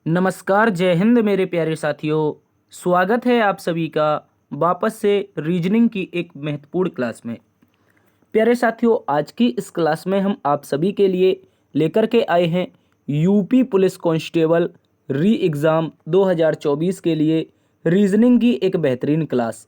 नमस्कार, जय हिंद मेरे प्यारे साथियों। स्वागत है आप सभी का वापस से रीजनिंग की एक महत्वपूर्ण क्लास में। प्यारे साथियों, आज की इस क्लास में हम आप सभी के लिए लेकर के आए हैं यूपी पुलिस कांस्टेबल री एग्ज़ाम 2024 के लिए रीजनिंग की एक बेहतरीन क्लास।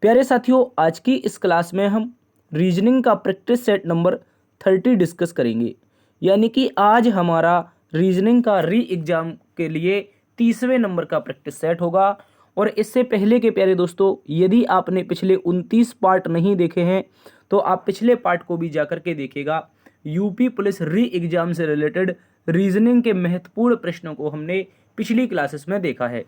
प्यारे साथियों, आज की इस क्लास में हम रीजनिंग का प्रैक्टिस सेट नंबर 30 डिस्कस करेंगे। यानी कि आज हमारा रीजनिंग का री एग्ज़ाम के लिए 30वें नंबर का प्रैक्टिस सेट होगा। और इससे पहले के प्यारे दोस्तों, यदि आपने पिछले 29 पार्ट नहीं देखे हैं तो आप पिछले पार्ट को भी जाकर के देखिएगा। यूपी पुलिस री एग्ज़ाम से रिलेटेड रीजनिंग के महत्वपूर्ण प्रश्नों को हमने पिछली क्लासेस में देखा है।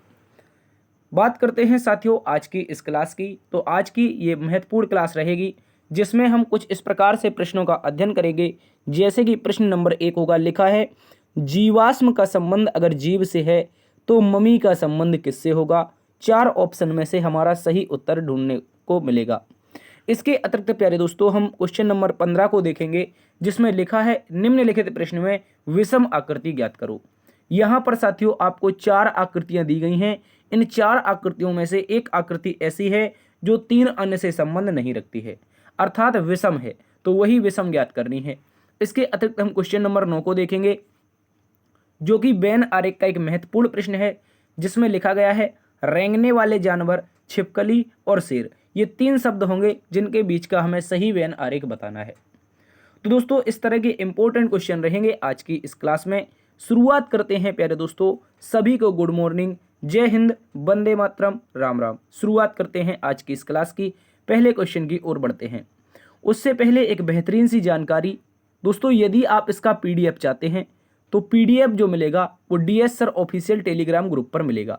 बात करते हैं साथियों आज की इस क्लास की। तो आज की ये महत्वपूर्ण क्लास रहेगी जिसमें हम कुछ इस प्रकार से प्रश्नों का अध्ययन करेंगे। जैसे कि प्रश्न नंबर 1 होगा, लिखा है जीवाश्म का संबंध अगर जीव से है तो मम्मी का संबंध किससे होगा। 4 ऑप्शन में से हमारा सही उत्तर ढूंढने को मिलेगा। इसके अतिरिक्त प्यारे दोस्तों, हम क्वेश्चन नंबर 15 को देखेंगे जिसमें लिखा है निम्नलिखित प्रश्न में विषम आकृति ज्ञात करो। यहाँ पर साथियों आपको 4 आकृतियां दी गई हैं। इन 4 आकृतियों में से एक आकृति ऐसी है जो 3 अन्य से संबंध नहीं रखती है, अर्थात विषम है, तो वही विषम ज्ञात करनी है। इसके अतिरिक्त हम क्वेश्चन नंबर 9 को देखेंगे जो कि वेन आरेख का एक महत्वपूर्ण प्रश्न है जिसमें लिखा गया है रेंगने वाले जानवर, छिपकली और शेर, ये 3 शब्द होंगे जिनके बीच का हमें सही वेन आरेख बताना है। तो दोस्तों इस तरह के इंपॉर्टेंट क्वेश्चन रहेंगे आज की इस क्लास में। शुरुआत करते हैं प्यारे दोस्तों। सभी को गुड मॉर्निंग, जय हिंद, वंदे मातरम, राम राम। शुरुआत करते हैं आज की इस क्लास की। पहले क्वेश्चन की ओर बढ़ते हैं। उससे पहले एक बेहतरीन सी जानकारी दोस्तों, यदि आप इसका पीडीएफ चाहते हैं तो पीडीएफ जो मिलेगा वो DS sir official Telegram group पर मिलेगा।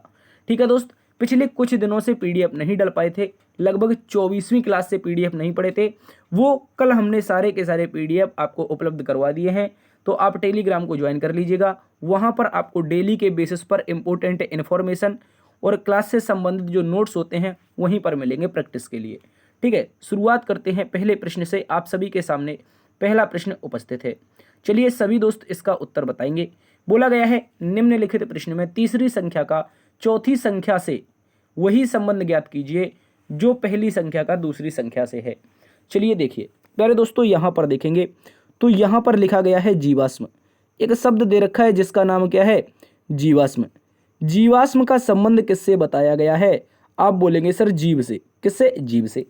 ठीक है दोस्त, पिछले कुछ दिनों से पीडीएफ नहीं डल पाए थे, लगभग 24वीं क्लास से पीडीएफ नहीं पढ़े थे, वो कल हमने सारे के सारे पीडीएफ आपको उपलब्ध करवा दिए हैं। तो आप टेलीग्राम को ज्वाइन कर लीजिएगा। वहाँ पर आपको डेली के बेसिस पर इंपॉर्टेंट इन्फॉर्मेशन और क्लास से संबंधित जो नोट्स होते हैं वहीं पर मिलेंगे प्रैक्टिस के लिए। ठीक है, शुरुआत करते हैं पहले प्रश्न से। आप सभी के सामने पहला प्रश्न उपस्थित है। चलिए सभी दोस्त इसका उत्तर बताएंगे। बोला गया है निम्नलिखित प्रश्न में तीसरी संख्या का चौथी संख्या से वही संबंध ज्ञात कीजिए जो पहली संख्या का दूसरी संख्या से है। चलिए देखिए प्यारे दोस्तों, यहाँ पर देखेंगे तो यहाँ पर लिखा गया है जीवाश्म। एक शब्द दे रखा है जिसका नाम क्या है, जीवाश्म। जीवाश्म का संबंध किससे बताया गया है? आप बोलेंगे सर जीव से। किससे? जीव से।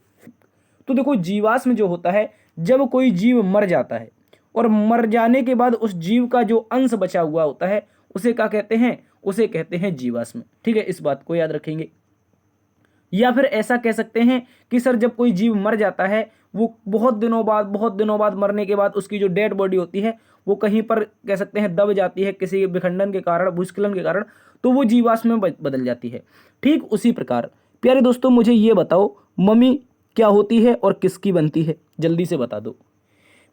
तो देखो जीवाश्म जो होता है, जब कोई जीव मर जाता है और मर जाने के बाद उस जीव का जो अंश बचा हुआ होता है उसे क्या कहते हैं? उसे कहते हैं जीवाश्म। ठीक है, इस बात को याद रखेंगे। या फिर ऐसा कह सकते हैं कि सर जब कोई जीव मर जाता है, वो बहुत दिनों बाद मरने के बाद उसकी जो डेड बॉडी होती है वो कहीं पर कह सकते हैं दब जाती है किसी विखंडन के कारण, भूस्खलन के कारण, तो वो जीवाश्म में बदल जाती है। ठीक उसी प्रकार प्यारे दोस्तों मुझे ये बताओ मम्मी क्या होती है और किसकी बनती है? जल्दी से बता दो।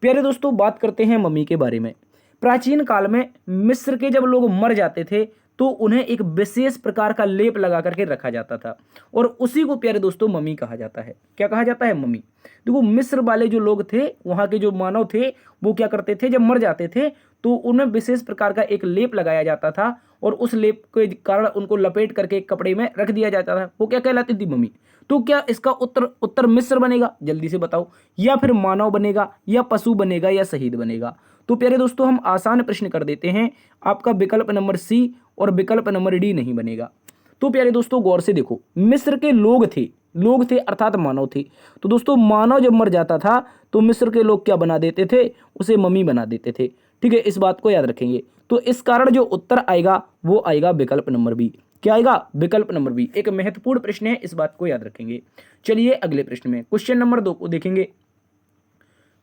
प्यारे दोस्तों बात करते हैं मम्मी के बारे में। प्राचीन काल में मिस्र के जब लोग मर जाते थे तो उन्हें एक विशेष प्रकार का लेप लगा करके रखा जाता था और उसी को प्यारे दोस्तों मम्मी कहा जाता है। क्या कहा जाता है? मम्मी। देखो मिस्र वाले जो लोग थे, वहाँ के जो मानव थे, वो क्या करते थे, जब मर जाते थे तो उन्हें विशेष प्रकार का एक लेप लगाया जाता था और उस लेप के कारण उनको लपेट करके एक कपड़े में रख दिया जाता था। वो क्या कहलाती थी? मम्मी। तो क्या इसका उत्तर मिस्र बनेगा? जल्दी से बताओ। या फिर मानव बनेगा, या पशु बनेगा, या शहीद बनेगा? तो प्यारे दोस्तों हम आसान प्रश्न कर देते हैं। आपका विकल्प नंबर सी और विकल्प नंबर डी नहीं बनेगा। तो प्यारे दोस्तों गौर से देखो, मिस्र के लोग थे अर्थात मानव थे। तो दोस्तों मानव जब मर जाता था तो मिस्र के लोग क्या बना देते थे? उसे मम्मी बना देते थे। ठीक है, इस बात को याद रखेंगे। तो इस कारण जो उत्तर आएगा वो आएगा विकल्प नंबर बी। क्या आएगा? विकल्प नंबर बी। एक महत्वपूर्ण प्रश्न है, इस बात को याद रखेंगे। चलिए अगले प्रश्न में क्वेश्चन नंबर 2 को देखेंगे।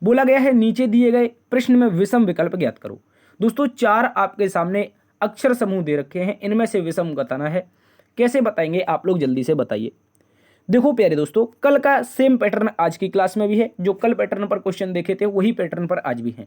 बोला गया है नीचे दिए गए प्रश्न में विषम विकल्प ज्ञात करो। दोस्तों 4 आपके सामने अक्षर समूह दे रखे हैं, इनमें से विषम बताना है। कैसे बताएंगे आप लोग? जल्दी से बताइए। देखो प्यारे दोस्तों, कल का सेम पैटर्न आज की क्लास में भी है। जो कल पैटर्न पर क्वेश्चन देखे थे वही पैटर्न पर आज भी है।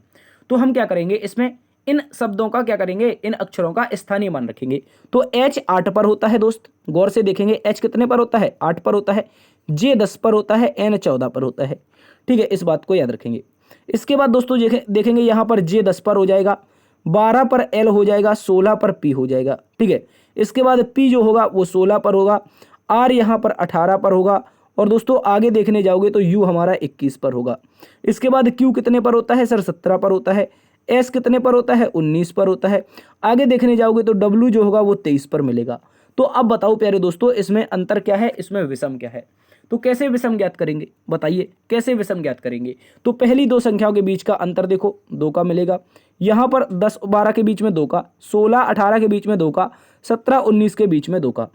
तो हम क्या करेंगे, इसमें इन शब्दों का क्या करेंगे, इन अक्षरों का स्थानीय मान रखेंगे। तो H 8 पर होता है दोस्त, गौर से देखेंगे। H कितने पर होता है? 8 पर होता है। J 10 पर होता है। N 14 पर होता है। ठीक है, इस बात को याद रखेंगे। इसके बाद दोस्तों देखेंगे यहाँ पर J 10 पर हो जाएगा, 12 पर एल हो जाएगा, 16 पर पी हो जाएगा, ठीक है। इसके बाद पी जो होगा वो 16 पर होगा, आर यहाँ पर 18 पर होगा, और दोस्तों आगे देखने जाओगे तो यू हमारा 21 पर होगा। इसके बाद क्यू कितने पर होता है सर, 17 पर होता है। एस कितने पर होता है, 19 पर होता है। आगे देखने जाओगे तो डब्ल्यू जो होगा वो 23 पर मिलेगा। तो अब बताओ प्यारे दोस्तों, इसमें अंतर क्या है, इसमें विषम क्या है। तो कैसे विषम ज्ञात करेंगे, बताइए कैसे विषम ज्ञात करेंगे। तो पहली दो संख्याओं के बीच का अंतर देखो, 2 का मिलेगा। यहाँ पर 10 12 के बीच में 2 का, 16 18 के बीच में 2 का, 17 19 के बीच में 2 का।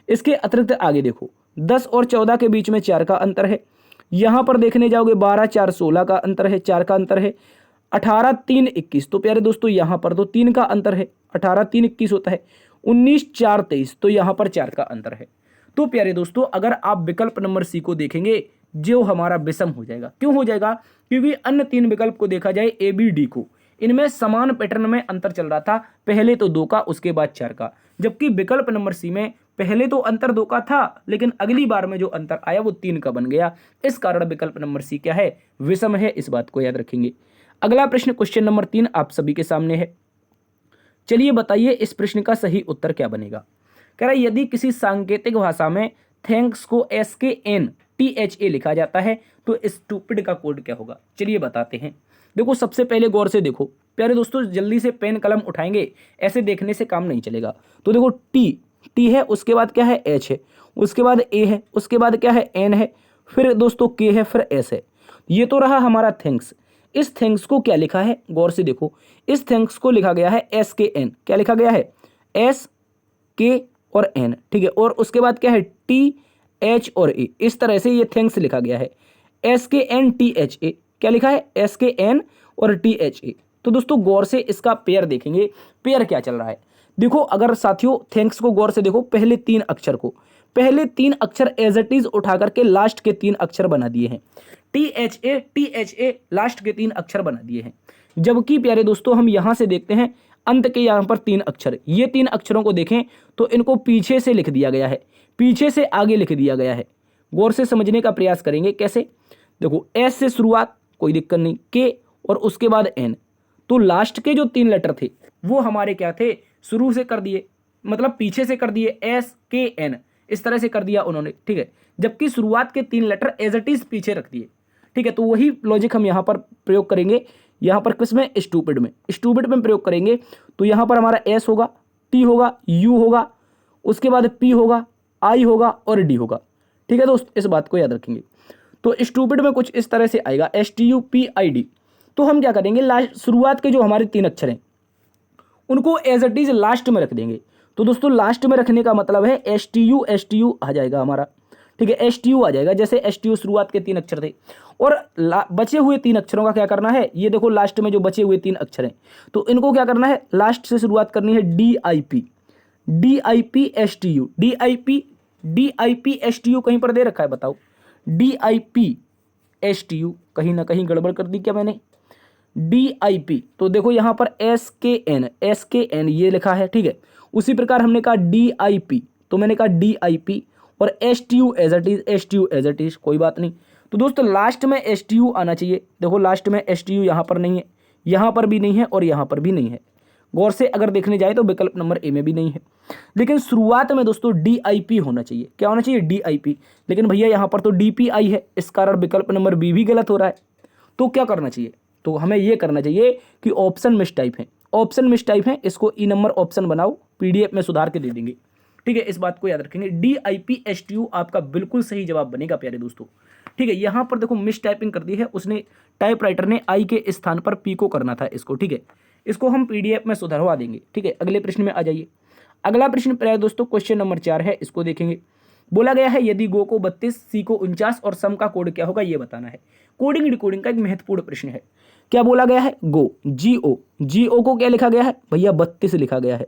इसके अतिरिक्त आगे देखो, 10 और 14 के बीच में 4 का अंतर है। यहाँ पर देखने जाओगे 12 4 16 का अंतर है, 4 का अंतर है। 18 3 21, तो प्यारे दोस्तों यहाँ पर तो 3 का अंतर है, 18 3 21 होता है। 19 4 23, तो यहाँ पर 4 का अंतर है। तो प्यारे दोस्तों अगर आप विकल्प नंबर सी को देखेंगे, जो हमारा विषम हो जाएगा। क्यों हो जाएगा, क्योंकि अन्य 3 विकल्प को देखा जाए ए बी डी को, इनमें समान पैटर्न में अंतर चल रहा था, पहले तो 2 का उसके बाद 4 का, जबकि विकल्प नंबर सी में पहले तो अंतर 2 का था, लेकिन अगली बार में जो अंतर आया वो 3 का बन गया। इस कारण विकल्प नंबर सी क्या है, विषम है। इस बात को याद रखेंगे। अगला प्रश्न क्वेश्चन नंबर 3 आप सभी के सामने है। चलिए बताइए इस प्रश्न का सही उत्तर क्या बनेगा। कह रहा है यदि किसी सांकेतिक भाषा में थैंक्स को SKNTHA लिखा जाता है तो स्टूपिड का कोड क्या होगा। चलिए बताते हैं। देखो सबसे पहले गौर से देखो प्यारे दोस्तों, जल्दी से पेन कलम उठाएंगे, ऐसे देखने से काम नहीं चलेगा। तो देखो टी है, उसके बाद क्या है H है, उसके बाद A है, उसके बाद क्या है N है, फिर दोस्तों K है, फिर S है। ये तो रहा हमारा थैंक्स। इस थैंक्स को क्या लिखा है, गौर से देखो, इस थैंक्स को लिखा गया है SKN। क्या लिखा गया है, SK और N, ठीक है। और उसके बाद क्या है TH और A, इस तरह से ये थैंक्स लिखा गया है। SKNTHA, क्या लिखा है SKN और THA। तो दोस्तों गौर से इसका पेयर देखेंगे, पेयर क्या चल रहा है। देखो अगर साथियों थैंक्स को गौर से देखो, पहले 3 अक्षर को, पहले 3 अक्षर एज इट इज उठा करके लास्ट के 3 अक्षर बना दिए हैं। THA लास्ट के 3 अक्षर बना दिए हैं। जबकि प्यारे दोस्तों हम यहां से देखते हैं अंत के यहाँ पर 3 अक्षर, ये 3 अक्षरों को देखें तो इनको पीछे से लिख दिया गया है, पीछे से आगे लिख दिया गया है। गौर से समझने का प्रयास करेंगे कैसे। देखो एस से शुरुआत, कोई दिक्कत नहीं, के और उसके बाद एन, तो लास्ट के जो 3 लेटर थे वो हमारे क्या थे, शुरू से कर दिए, मतलब पीछे से कर दिए, SKN इस तरह से कर दिया उन्होंने, ठीक है। जबकि शुरुआत के 3 लेटर एज इट इज पीछे रख दिए, ठीक है। तो वही लॉजिक हम यहाँ पर प्रयोग करेंगे, यहाँ पर किसमें, स्टूपिड में प्रयोग करेंगे। तो यहाँ पर हमारा S होगा, T होगा, U होगा, उसके बाद P होगा, I होगा और D होगा, ठीक है दोस्त, इस बात को याद रखेंगे। तो स्टूपिड में कुछ इस तरह से आएगा STUPID। तो हम क्या करेंगे, लास्ट शुरुआत के जो हमारे 3 अक्षर हैं उनको एज इट इज लास्ट में रख देंगे। तो दोस्तों लास्ट में रखने का मतलब है STU आ जाएगा हमारा, ठीक है, STU आ जाएगा। जैसे STU शुरुआत के 3 अक्षर थे और बचे हुए 3 अक्षरों का क्या करना है, ये देखो लास्ट में जो बचे हुए 3 अक्षर हैं तो इनको क्या करना है, लास्ट से शुरुआत करनी है, DIPSTU कहीं पर दे रखा है, बताओ DIPSTU, कहीं ना कहीं गड़बड़ कर दी क्या मैंने, DIP। तो देखो यहाँ पर SKN ये लिखा है, ठीक है। उसी प्रकार हमने कहा DIP, तो मैंने कहा DIP, और STU एज इट इज, कोई बात नहीं। तो दोस्तों लास्ट में STU आना चाहिए। देखो लास्ट में STU यहाँ पर नहीं है, यहाँ पर भी नहीं है और यहाँ पर भी नहीं है। गौर से अगर देखने जाए तो विकल्प नंबर ए में भी नहीं है, लेकिन शुरुआत में दोस्तों DIP होना चाहिए। क्या होना चाहिए, DIP। लेकिन भैया यहाँ पर तो DPI है, इस कारण विकल्प नंबर बी भी गलत हो रहा है। तो क्या करना चाहिए, तो हमें ये करना चाहिए कि ऑप्शन मिस टाइप है, ऑप्शन मिस टाइप है, इसको ई नंबर ऑप्शन बनाओ, PDF में सुधार के दे देंगे, ठीक है। इस बात को याद रखेंगे, DIPSTU आपका बिल्कुल सही जवाब बनेगा प्यारे दोस्तों, ठीक है। यहाँ पर देखो मिस टाइपिंग कर दी है उसने, टाइपराइटर ने आई के स्थान पर पी को करना था इसको, ठीक है। इसको हम PDF में सुधरवा देंगे, ठीक है। अगले प्रश्न में आ जाइए। अगला प्रश्न प्यारे दोस्तों क्वेश्चन नंबर 4 है, इसको देखेंगे। बोला गया है यदि गो को 32, सी को 49 और सम का कोड क्या होगा ये बताना है। कोडिंग डिकोडिंग का एक महत्वपूर्ण प्रश्न है। क्या बोला गया है, गो GO को क्या लिखा गया है भैया, 32 लिखा गया है,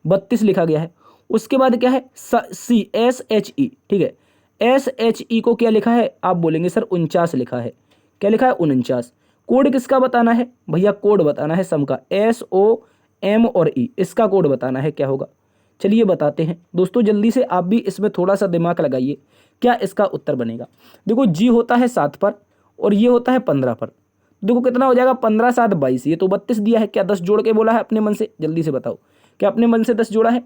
32 लिखा गया है। उसके बाद क्या है SHE, ठीक है। SHE को क्या लिखा है, आप बोलेंगे सर 49 लिखा है। क्या लिखा है, 49। कोड किसका बताना है भैया, कोड बताना है सम का, SOM और E, इसका कोड बताना है क्या होगा। चलिए बताते हैं दोस्तों, जल्दी से आप भी इसमें थोड़ा सा दिमाग लगाइए, क्या इसका उत्तर बनेगा। देखो G होता है 7 पर और ये होता है 15 पर, देखो कितना हो जाएगा, 15 7 22, ये तो 32 दिया है। क्या 10 जोड़ के बोला है अपने मन से? जल्दी से बताओ, क्या अपने मन से 10 जोड़ा है?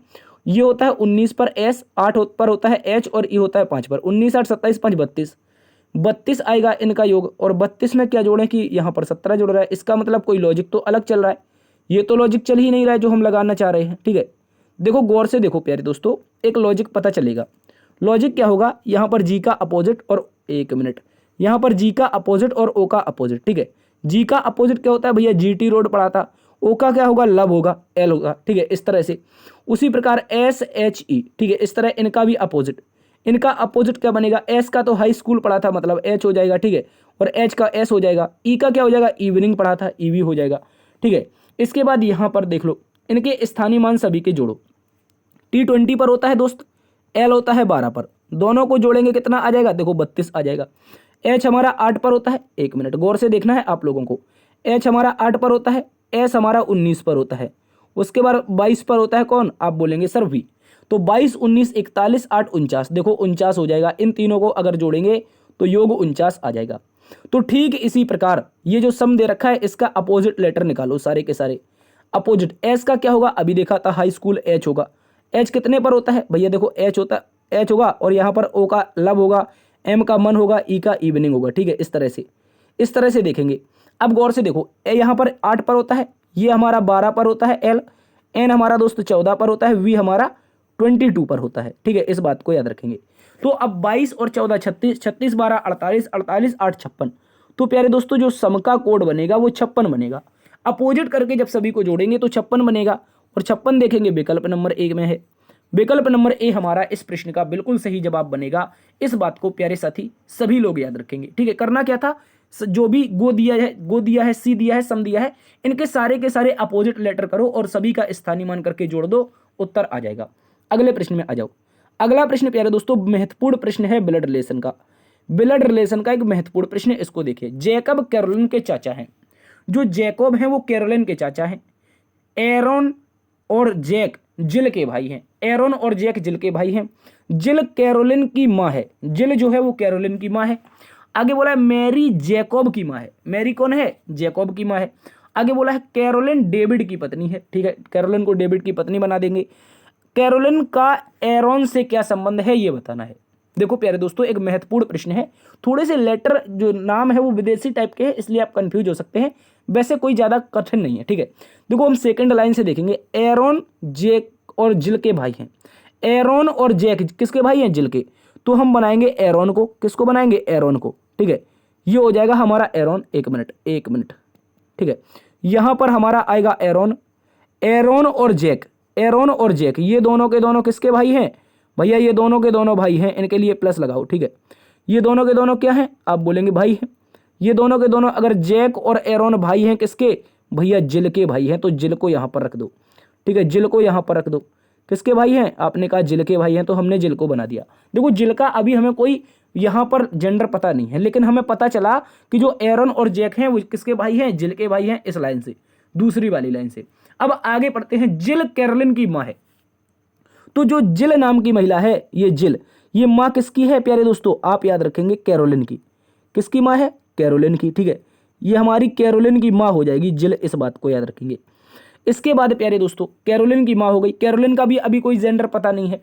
ये होता है 19 पर एस, 8 पर होता है एच, और ये होता है 5 पर। 19 8 27 5 32, 32 आएगा इनका योग। और 32 में क्या जोड़ें कि यहाँ पर 17 जोड़ रहा है, इसका मतलब कोई लॉजिक तो अलग चल रहा है। ये तो लॉजिक चल ही नहीं रहा है जो हम लगाना चाह रहे हैं। ठीक है, देखो गौर से देखो प्यारे दोस्तों, एक लॉजिक पता चलेगा। लॉजिक क्या होगा, यहाँ पर जी का अपोजिट, और एक मिनट, यहाँ पर जी का अपोजिट और ओ का अपोजिट। ठीक है, जी का अपोजिट क्या होता है भैया, जीटी रोड पढ़ा था। ओ का क्या होगा, लब होगा, एल होगा। ठीक है, इस तरह से। उसी प्रकार एस एच ई, ठीक है, इस तरह इनका भी अपोजिट। इनका अपोजिट क्या बनेगा, एस का तो हाई स्कूल पढ़ा था, मतलब एच हो जाएगा। ठीक है, और एच का एस हो जाएगा। ई का क्या हो जाएगा, इवनिंग पढ़ा था, ईवी हो जाएगा। ठीक है, इसके बाद यहाँ पर देख लो, इनके स्थानीय मान सभी के जोड़ो। T20 पर होता है दोस्त, एल होता है 12 पर, दोनों को जोड़ेंगे कितना आ जाएगा, देखो 32 आ जाएगा। एच हमारा 8 पर होता है, एक मिनट गौर से देखना है आप लोगों को। एच हमारा 8 पर होता है, एस हमारा 19 पर होता है। उसके बाद 22 पर होता है कौन, आप बोलेंगे सर वी। तो 22 19 41 8 49, देखो 49 हो जाएगा। इन तीनों को अगर जोड़ेंगे तो योग 49 आ जाएगा। तो ठीक इसी प्रकार ये जो सम दे रखा है, इसका अपोजिट लेटर निकालो सारे के सारे। अपोजिट एस का क्या होगा, अभी देखा था हाई स्कूल, एच होगा। एच कितने पर होता है भैया, देखो एच होता, एच होगा, और यहाँ पर ओ का लब होगा, एम का मन होगा, ई का इवनिंग होगा। ठीक है, इस तरह से देखेंगे। अब गौर से देखो, ए यहाँ पर 8 पर होता है, ये हमारा 12 पर होता है एल, एन हमारा दोस्त 14 पर होता है, वी हमारा 22 पर होता है। ठीक है, इस बात को याद रखेंगे। तो अब 22 और 14 36, 36 12 48, 48 8 56। तो प्यारे दोस्तों जो सम का कोड बनेगा वो 56 बनेगा। अपोजिट करके जब सभी को जोड़ेंगे तो 56 बनेगा, और 56 देखेंगे विकल्प नंबर 1 में है। विकल्प नंबर ए हमारा इस प्रश्न का बिल्कुल सही जवाब बनेगा। इस बात को प्यारे साथी सभी लोग याद रखेंगे। ठीक है, करना क्या था, जो भी गो दिया है, सी दिया है, सम दिया है, इनके सारे के सारे अपोजिट लेटर करो और सभी का स्थानीय मान करके जोड़ दो, उत्तर आ जाएगा। अगले प्रश्न में आ जाओ। अगला प्रश्न प्यारे दोस्तों महत्वपूर्ण प्रश्न है ब्लड रिलेशन का। ब्लड रिलेशन का एक महत्वपूर्ण प्रश्न है, इसको देखिए। जैकब कैरोलिन के चाचा हैं। जो जैकब हैं वो कैरोलिन के चाचा हैं। एरोन और जैक जिल के भाई हैं। एरोन और जैक जिल के भाई हैं। जिल कैरोलिन की माँ है। जिल जो है वो कैरोलिन की माँ है। आगे बोला है मैरी जैकब की माँ है। मैरी कौन है, जैकब की माँ है। आगे बोला है कैरोलिन डेविड की पत्नी है। ठीक है, कैरोलिन को डेविड की पत्नी बना देंगे। कैरोलिन का एरोन से क्या संबंध है ये बताना है। देखो प्यारे दोस्तों एक महत्वपूर्ण प्रश्न है। थोड़े से लेटर जो नाम है वो विदेशी टाइप के हैं, इसलिए आप कंफ्यूज हो सकते हैं, वैसे कोई ज्यादा कठिन नहीं है। ठीक है, देखो हम सेकंड लाइन से देखेंगे। एरोन जैक और जिल के भाई हैं। एरोन और जैक किसके भाई हैं, जिल के। तो हम बनाएंगे एरोन को, किसको बनाएंगे, एरोन को। ठीक है, ये हो जाएगा हमारा एरोन। एक मिनट। ठीक है, यहां पर हमारा आएगा एरोन। एरोन और जैक, एरोन और जैक ये दोनों के दोनों किसके भाई हैं भैया, ये दोनों के दोनों भाई हैं। इनके लिए प्लस लगाओ। ठीक है, ये दोनों के दोनों क्या हैं, आप बोलेंगे भाई हैं। ये दोनों के दोनों अगर जैक और एरोन भाई हैं किसके भैया, जिल के भाई हैं, तो जिल को यहां पर रख दो। ठीक है, जिल को यहां पर रख दो। किसके भाई हैं, आपने कहा जिल के भाई हैं, तो हमने जिल को बना दिया। देखो जिल का अभी हमें कोई यहां पर जेंडर पता नहीं है, लेकिन हमें पता चला कि जो एरोन और जैक हैं वो किसके भाई हैं, जिल के भाई हैं, इस लाइन से, दूसरी वाली लाइन से। अब आगे पढ़ते हैं। जिल कैरोलिन की माँ है। तो जो जिल नाम की महिला है, ये जिल, ये माँ किसकी है प्यारे दोस्तों, आप याद रखेंगे कैरोलिन की। किसकी माँ है, कैरोलिन की। ठीक है, ये हमारी कैरोलिन की माँ हो जाएगी जिल, इस बात को याद रखेंगे। इसके बाद प्यारे दोस्तों कैरोलिन की माँ हो गई। कैरोलिन का भी अभी कोई जेंडर पता नहीं है।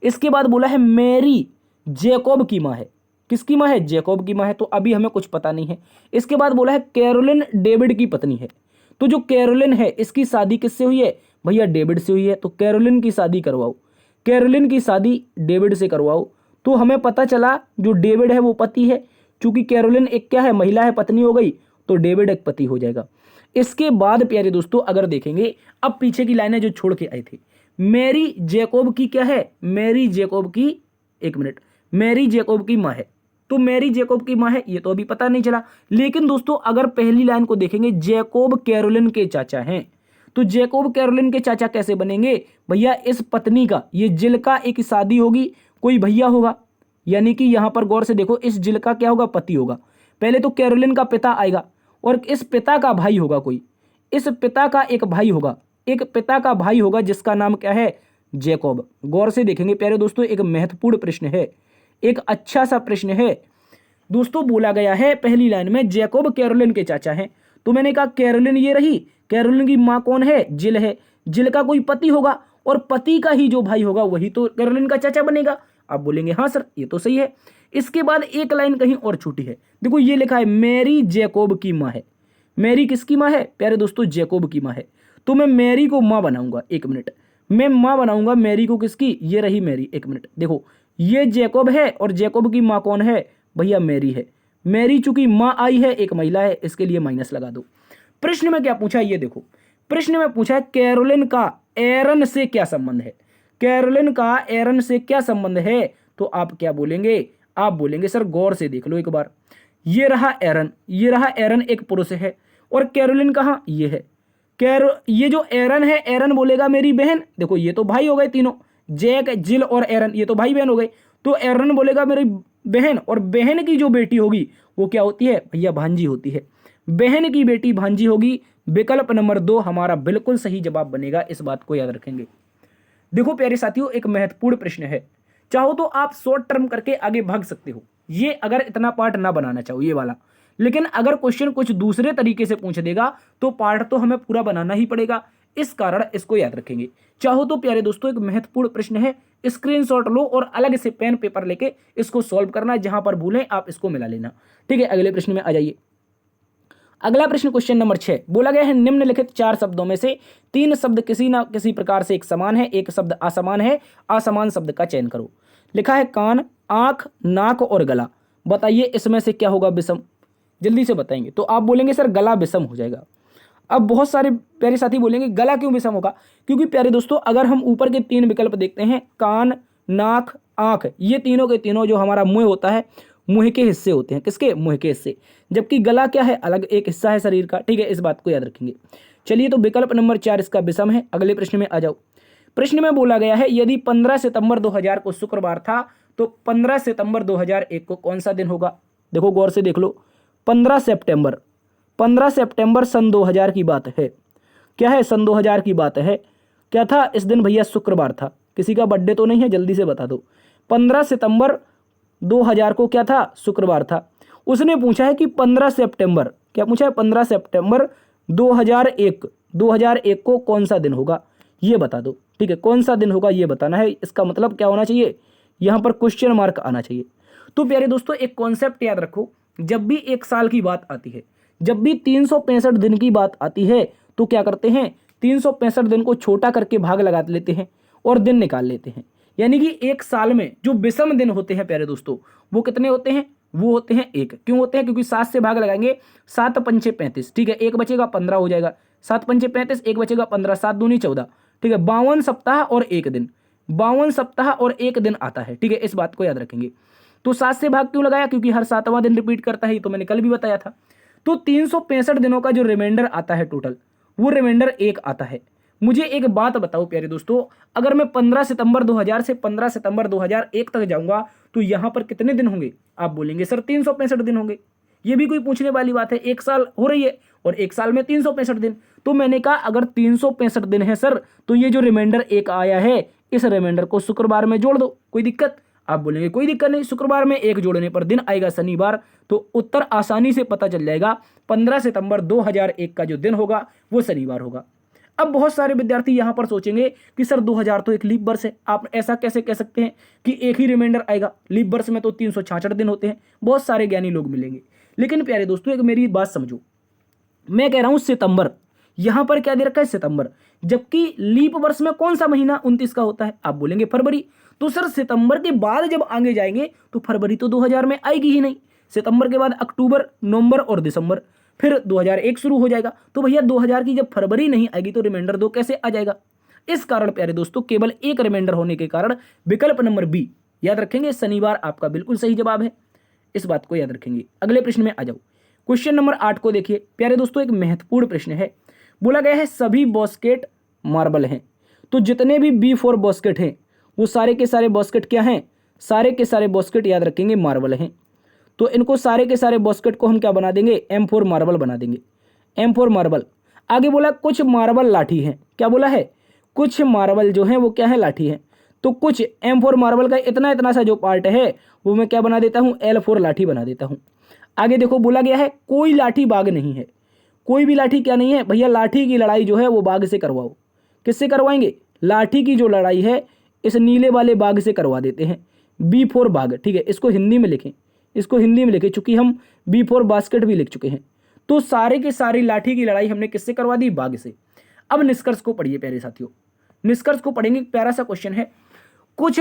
इसके बाद बोला है मैरी जैकब की माँ है। किसकी माँ है, जैकब की माँ है, तो अभी हमें कुछ पता नहीं है। इसके बाद बोला है कैरोलिन डेविड की पत्नी है। तो जो कैरोलिन है इसकी शादी किससे हुई है भैया, डेविड से हुई है। तो कैरोलिन की शादी करवाओ, कैरोलिन की शादी डेविड से करवाओ। तो हमें पता चला जो डेविड है वो पति है। चूंकि कैरोलिन एक क्या है, महिला है, पत्नी हो गई, तो डेविड एक पति हो जाएगा। इसके बाद प्यारे दोस्तों अगर देखेंगे, अब पीछे की लाइनें जो छोड़ के आई थी, मैरी जैकब की क्या है, मैरी जैकब की, एक मिनट, मैरी जैकब की माँ है। तो मैरी जैकब की माँ है, ये तो अभी पता नहीं चला। लेकिन दोस्तों अगर पहली लाइन को देखेंगे, जैकब कैरोलिन के चाचा हैं, तो जैकब कैरोलिन के चाचा कैसे बनेंगे भैया, इस पत्नी का, ये जिल का एक शादी होगी, कोई भैया होगा, यानी कि यहां पर गौर से देखो, इस जिल का क्या होगा, पति होगा। पहले तो कैरोलिन का पिता आएगा, और इस पिता का भाई होगा कोई, इस पिता का एक भाई होगा, एक पिता का भाई होगा जिसका नाम क्या है, जैकब। गौर से देखेंगे प्यारे दोस्तों एक महत्वपूर्ण प्रश्न है, एक अच्छा सा प्रश्न है। दोस्तों बोला गया है पहली लाइन में जैकोब कैरोलिन के चाचा हैं, तो मैंने कहा कैरोलिन ये रही, कैरोलिन की माँ कौन है, जिल है, जिल का कोई पति होगा और पति का ही जो भाई होगा वही तो कैरोलिन का चाचा बनेगा। आप बोलेंगे हाँ सर ये तो सही है। इसके बाद एक लाइन कहीं और छूटी है, देखो ये लिखा है मैरी जैकोब की माँ है। मैरी किसकी माँ है प्यारे दोस्तों, जैकोब की माँ है। तो मैं मैरी को माँ बनाऊंगा, एक मिनट, मैं माँ बनाऊंगा मैरी को, किसकी, ये रही मैरी। एक मिनट देखो ये जैकोब है और जैकोब की माँ कौन है भैया, मैरी है। मैरी चूंकि माँ आई है, एक महिला है, इसके लिए माइनस लगा दो। प्रश्न में क्या पूछा ये देखो, प्रश्न में पूछा है कैरोलिन का एरन से क्या संबंध है। कैरोलिन का एरन से क्या संबंध है, तो आप क्या बोलेंगे, आप बोलेंगे सर गौर से देख लो एक बार, ये रहा एरन, ये रहा एरन एक पुरुष है और कैरोलिन कहाँ, ये है। ये जो एरन है, एरन बोलेगा मेरी बहन, देखो ये तो भाई हो गए तीनों, जैक जिल और एरन ये तो भाई बहन हो गए, तो एरन बोलेगा मेरी बहन, और बहन की जो बेटी होगी वो क्या होती है भैया, भांजी होती है। बहन की बेटी भांजी होगी। विकल्प नंबर 2 हमारा बिल्कुल सही जवाब बनेगा, इस बात को याद रखेंगे। देखो प्यारे साथियों एक महत्वपूर्ण प्रश्न है, चाहो तो आप शॉर्ट टर्म करके आगे भाग सकते हो, ये अगर इतना पार्ट ना बनाना चाहो ये वाला, लेकिन अगर क्वेश्चन कुछ दूसरे तरीके से पूछ देगा तो पार्ट तो हमें पूरा बनाना ही पड़ेगा, इस कारण इसको याद रखेंगे। चाहो तो प्यारे दोस्तों एक महत्वपूर्ण प्रश्न है, स्क्रीनशॉट लो और अलग से पेन पेपर लेके इसको सॉल्व करना, जहां पर भूलें आप इसको मिला लेना। ठीक है, अगले प्रश्न में आ जाइए। अगला प्रश्न क्वेश्चन नंबर 6 बोला गया है निम्नलिखित 4 शब्दों में से 3 शब्द किसी ना किसी प्रकार से एक समान है, एक शब्द असमान है, असमान शब्द का चयन करो। लिखा है कान, आंख, नाक और गला, बताइए इसमें से क्या होगा विषम, जल्दी से बताएंगे। तो आप बोलेंगे सर गला विषम हो जाएगा। अब बहुत सारे प्यारे साथी बोलेंगे गला क्यों विषम होगा, क्योंकि प्यारे दोस्तों अगर हम ऊपर के 3 विकल्प देखते हैं, कान, नाक, आंख, ये तीनों के तीनों जो हमारा मुंह होता है, मुंह के हिस्से होते हैं, किसके, मुंह के हिस्से, जबकि गला क्या है, अलग एक हिस्सा है शरीर का। ठीक है, इस बात को याद रखेंगे। चलिए तो विकल्प नंबर 4 इसका विषम है। अगले प्रश्न में आ जाओ। प्रश्न में बोला गया है यदि 15 सितंबर 2000 को शुक्रवार था तो 15 सितंबर 2001 को कौन सा दिन होगा। देखो गौर से देख लो, 15 सितंबर, 15 सितंबर सन 2000 की बात है। क्या है, सन 2000 की बात है। क्या था इस दिन भैया, शुक्रवार था। किसी का बर्थडे तो नहीं है, जल्दी से बता दो। 15 सितंबर 2000 को क्या था, शुक्रवार था। उसने पूछा है कि 15 सितंबर, क्या पूछा है, 15 सितंबर 2001 को कौन सा दिन होगा, ये बता दो। ठीक है, कौन सा दिन होगा ये बताना है। इसका मतलब क्या होना चाहिए, यहाँ पर क्वेश्चन मार्क आना चाहिए। तो प्यारे दोस्तों एक कॉन्सेप्ट याद रखो, जब भी एक साल की बात आती है, जब भी 365 दिन की बात आती है, तो क्या करते हैं, 365 दिन को छोटा करके भाग लगा लेते हैं और दिन निकाल लेते हैं। यानी कि एक साल में जो विषम दिन होते हैं प्यारे दोस्तों, वो कितने होते हैं, वो होते हैं 1। क्यों होते हैं, क्योंकि 7 से भाग लगाएंगे, 7 पंचे 35। ठीक है, 1 बचेगा 15 हो जाएगा, 7 पंचे 35, 1 बचेगा 15, 7 दूनी 14। ठीक है, 52 सप्ताह और 1 दिन, 52 सप्ताह और 1 दिन आता है। ठीक है, इस बात को याद रखेंगे। तो 7 से भाग क्यों लगाया, क्योंकि हर 7वां दिन रिपीट करता है, ये तो मैंने कल भी बताया था। तो 365 दिनों का जो रिमाइंडर आता है टोटल, वो रिमाइंडर 1 आता है। मुझे एक बात बताओ प्यारे दोस्तों, अगर मैं 15 सितंबर 2000 से 15 सितंबर 2001 तक जाऊंगा तो यहां पर कितने दिन होंगे। आप बोलेंगे सर 365 दिन होंगे। ये भी कोई पूछने वाली बात है, एक साल हो रही है और एक साल में 365 दिन। तो मैंने कहा अगर 365 दिन है सर, तो ये जो रिमाइंडर 1 आया है, इस रिमाइंडर को शुक्रवार में जोड़ दो, कोई दिक्कत। आप बोलेंगे कोई दिक्कत नहीं, शुक्रवार में 1 जोड़ने पर दिन आएगा शनिवार। तो उत्तर आसानी से पता चल जाएगा, 15 सितंबर 2001 का जो दिन होगा वो शनिवार होगा। अब बहुत सारे विद्यार्थी यहां पर सोचेंगे कि सर 2000 तो एक लीप वर्ष है, आप ऐसा कैसे कह सकते हैं कि एक ही रिमाइंडर आएगा, लीप वर्ष में तो 366 दिन होते हैं। बहुत सारे ज्ञानी लोग मिलेंगे, लेकिन प्यारे दोस्तों एक मेरी बात समझो, मैं कह रहा हूं सितंबर, यहां पर क्या दे रखा है, सितंबर, जबकि लीप वर्ष में कौन सा महीना 29 का होता है। आप बोलेंगे फरवरी। तो सर सितंबर के बाद जब आगे जाएंगे तो फरवरी तो 2000 में आएगी ही नहीं। सितंबर के बाद अक्टूबर, नवंबर और दिसंबर, फिर 2001 शुरू हो जाएगा। तो भैया 2000 की जब फरवरी नहीं आएगी तो रिमाइंडर 2 कैसे आ जाएगा। इस कारण प्यारे दोस्तों केवल एक रिमाइंडर होने के कारण विकल्प नंबर बी याद रखेंगे, शनिवार आपका बिल्कुल सही जवाब है। इस बात को याद रखेंगे। अगले प्रश्न में आ जाओ। क्वेश्चन नंबर 8 को देखिए प्यारे दोस्तों, एक महत्वपूर्ण प्रश्न है। बोला गया है सभी बॉस्केट मार्बल हैं, तो जितने भी B4 बॉस्केट हैं वो सारे के सारे बॉस्केट क्या हैं, सारे के सारे बॉस्केट याद रखेंगे मार्बल हैं। तो इनको सारे के सारे बॉस्केट को हम क्या बना देंगे, M4 मार्बल बना देंगे, M4 मार्बल। आगे बोला कुछ मार्बल लाठी हैं, क्या बोला है, कुछ मार्बल जो है वो क्या है, लाठी है। तो कुछ M4 मार्बल का इतना इतना सा जो पार्ट है वो मैं क्या बना देता हूँ, L4 लाठी बना देता हूँ। आगे देखो बोला गया है कोई लाठी बाघ नहीं है, कोई भी लाठी क्या नहीं है भैया, लाठी की लड़ाई जो है वो बाघ से करवाओ। किससे करवाएंगे, लाठी की जो लड़ाई है इस नीले वाले बाघ से करवा देते हैं, B4 बाघ, ठीक है। इसको हिंदी में लिखें, इसको हिंदी में लिखें, चूंकि हम B4 बास्केट भी लिख चुके हैं। तो सारे के सारी लाठी की लड़ाई हमने किससे करवा दी, बाघ से। अब निष्कर्ष को पढ़िए प्यारे साथियों, निष्कर्ष को पढ़ेंगे। प्यारा सा क्वेश्चन है, कह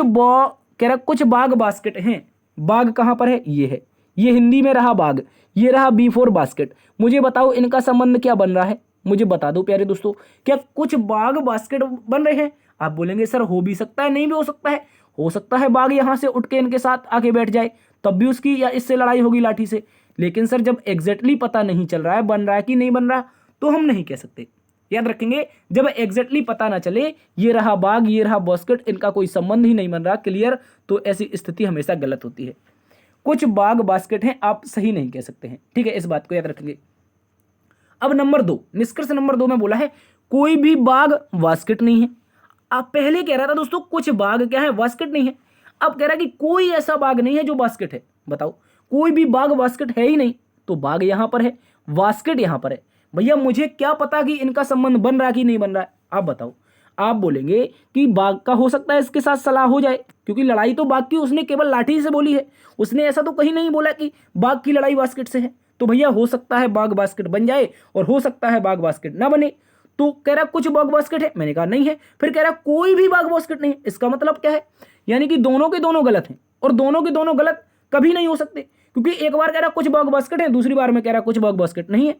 रहा कुछ बाघ बास्केट हैं, बाघ कहां पर है, ये है, ये हिंदी में रहा बाघ, ये रहा B4 बास्केट। मुझे बताओ इनका संबंध क्या बन रहा है, मुझे बता दो प्यारे दोस्तों, क्या कुछ बाघ बास्केट बन रहे हैं। आप बोलेंगे सर हो भी सकता है, नहीं भी हो सकता है बाघ यहां से उठ के इनके साथ आके बैठ जाए, तब भी उसकी या इससे लड़ाई होगी लाठी से। लेकिन सर जब एग्जैक्टली पता नहीं चल रहा है बन रहा है कि नहीं बन रहा, तो हम नहीं कह सकते। याद रखेंगे, जब एग्जैक्टली पता ना चले ये रहा बाघ ये रहा बास्केट, इनका कोई संबंध ही नहीं बन रहा, क्लियर, तो ऐसी स्थिति हमेशा गलत होती है। कुछ बाघ बास्केट हैं, आप सही नहीं कह सकते हैं, ठीक है, इस बात को याद रखेंगे। अब नंबर 2, निष्कर्ष नंबर 2 में बोला है कोई भी बाघ बास्केट नहीं है। आप पहले कह रहा था दोस्तों कुछ बाघ क्या है, बास्केट नहीं है। अब कह रहा है कि कोई ऐसा बाघ नहीं है जो बास्केट है। बताओ, कोई भी बाघ बास्केट है ही नहीं, तो बाघ यहां पर है, बास्केट यहां पर है। भैया मुझे क्या पता कि इनका संबंध बन रहा है कि नहीं बन रहा है, आप बताओ। आप बोलेंगे कि बाघ का हो सकता है इसके साथ सलाह हो जाए, क्योंकि लड़ाई तो बाघ की उसने केवल लाठी से बोली है, उसने ऐसा तो कहीं नहीं बोला कि बाघ की लड़ाई बास्केट से है। तो भैया हो सकता है बाघ बास्केट बन जाए और हो सकता है बाघ बास्केट ना बने। तो कह रहा कुछ बाघ बास्केट है, मैंने कहा नहीं है। फिर कह रहा कोई भी बाघ बास्केट नहीं है, इसका मतलब क्या है, यानी कि दोनों के दोनों गलत हैं, और दोनों के दोनों गलत कभी नहीं हो सकते, क्योंकि एक बार कह रहा कुछ बाघ बास्केट है, दूसरी बार में कह रहा कुछ बाघ बास्केट नहीं है।